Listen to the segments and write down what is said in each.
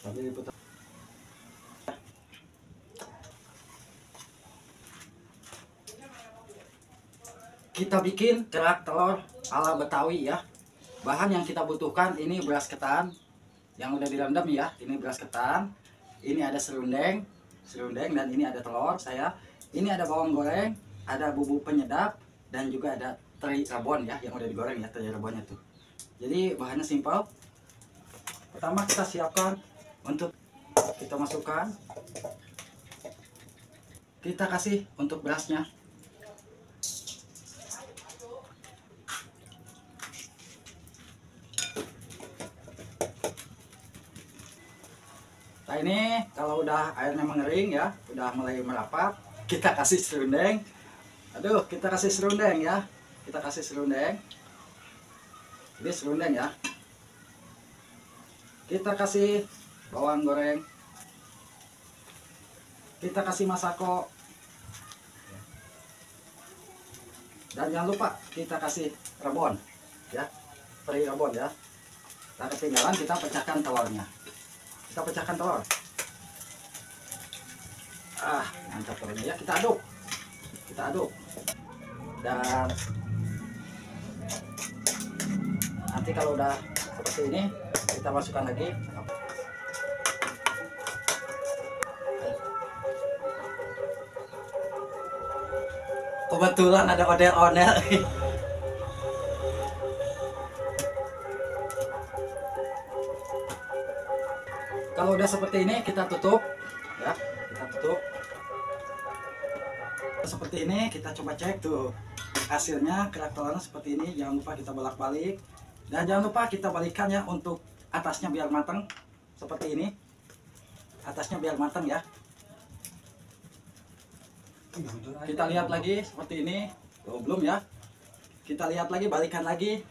sambil diputar. Kita bikin kerak telur ala Betawi ya. Bahan yang kita butuhkan ini beras ketan yang udah direndam ya. Ini beras ketan, ini ada serundeng, dan ini ada telur saya. Ini ada bawang goreng, ada bumbu penyedap, dan juga ada teri Rabon ya yang udah digoreng ya, teri Rabonnya tuh. Jadi bahannya simpel. Pertama kita siapkan untuk kita masukkan. Kita kasih untuk berasnya. Nah ini kalau udah airnya mengering ya, udah mulai merapat, kita kasih serundeng. Aduh, kita kasih serundeng ya. Kita kasih serundeng. Ini serundeng ya. Kita kasih bawang goreng. Kita kasih masako. Dan jangan lupa kita kasih Rabon ya. Teri Rabon ya. Nah, ketinggalan kita pecahkan telurnya. Kita pecahkan telur. Mantap telurnya ya. Kita aduk. Kita aduk. Dan nanti kalau udah seperti ini, kita masukkan lagi. Kebetulan ada ondel-ondel. Kalau udah seperti ini kita tutup ya, kita tutup. Seperti ini kita coba cek tuh hasilnya, kerak telurnya seperti ini. Jangan lupa kita bolak-balik dan jangan lupa kita balikan ya untuk atasnya biar matang seperti ini. Atasnya biar matang ya. Kita lihat lagi seperti ini. Oh, belum ya. Kita lihat lagi, balikan lagi.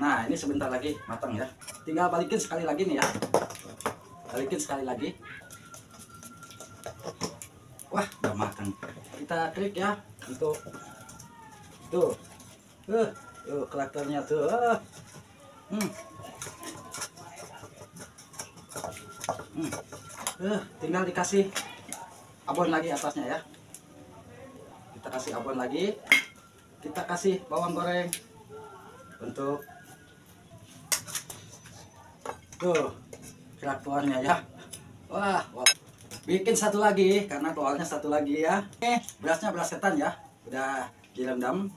Nah ini sebentar lagi matang ya, tinggal balikin sekali lagi nih ya, balikin sekali lagi. Wah udah matang, kita klik ya untuk tuh karakternya tuh. Tinggal dikasih abon lagi atasnya ya, kita kasih abon lagi, kita kasih bawang goreng untuk tuh kerak telurnya ya. Wah, bikin satu lagi karena telurnya satu lagi ya. Berasnya beras ketan ya, udah direndam.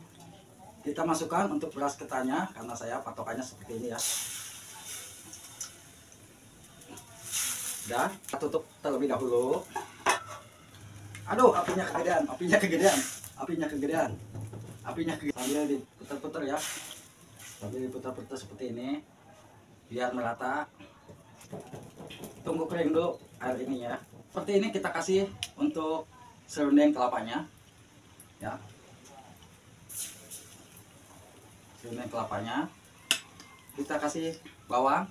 Kita masukkan untuk beras ketannya karena saya patokannya seperti ini ya. Udah, kita tutup terlebih dahulu. Aduh, apinya kegedean, sambil diputar-putar ya, sambil diputar-putar seperti ini biar merata. Tunggu kering dulu air ini ya. Seperti ini kita kasih untuk serundeng kelapanya ya, serundeng kelapanya. Kita kasih bawang,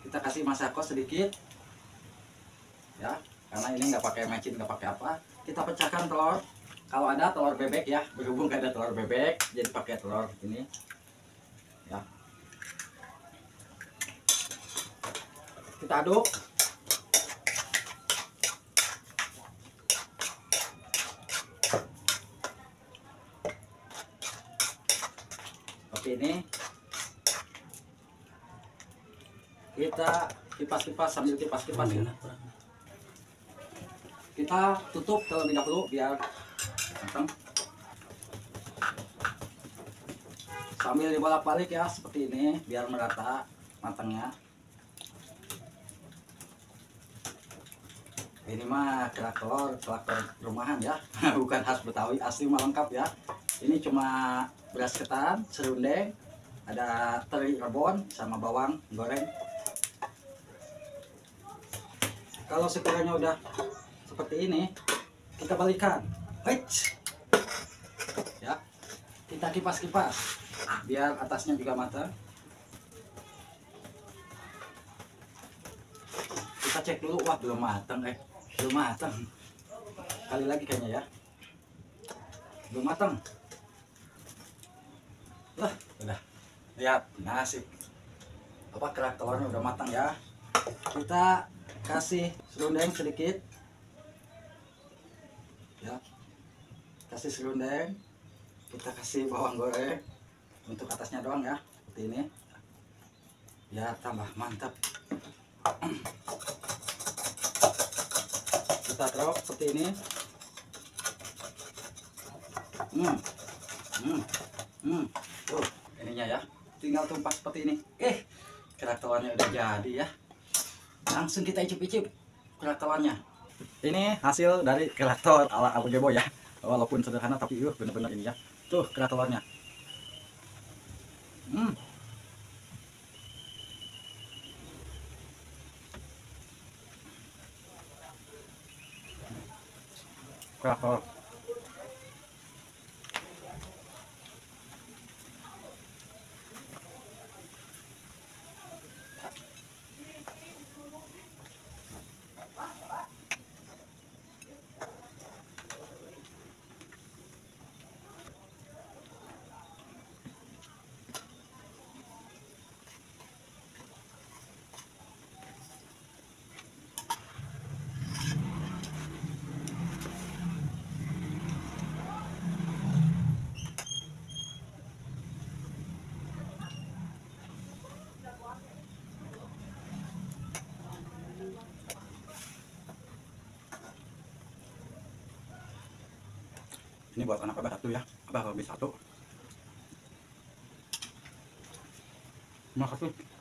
kita kasih masako sedikit ya, karena ini nggak pakai mecin, nggak pakai apa. Kita pecahkan telur, kalau ada telur bebek ya, berhubung nggak ada telur bebek jadi pakai telur ini ya. Kita aduk. Seperti ini. Kita kipas-kipas, sambil kipas-kipas ya. Kita tutup terlebih dahulu biar matang. Sambil dibolak-balik ya seperti ini biar merata matangnya. Ini mah kerak telur rumahan ya, bukan khas Betawi, asli mah lengkap ya. Ini cuma beras ketan, serundeng, ada teri Rabon sama bawang goreng. Kalau sekiranya udah seperti ini, kita balikan. Ya, kita kipas-kipas biar atasnya juga matang. Kita cek dulu, wah belum matang belum matang. Kali lagi kayaknya ya, belum matang. Lah udah Lihat nasi apa kerak telurnya udah matang ya. Kita kasih serundeng sedikit ya, kasih serundeng, kita kasih bawang goreng untuk atasnya doang ya, seperti ini biar tambah mantap. Kita taruh seperti ini. hmm, hmm, Tuh ininya ya, tinggal tumpah seperti ini. Kerak telurnya udah jadi ya, langsung kita icip-icip kerak telurnya. Ini hasil dari kerak telur ala Abu Gebo ya, walaupun sederhana tapi bener-bener ini ya. Tuh kerak telurnya. Kerak telur. Ini buat anak abah satu ya, abah habis satu. Makasih.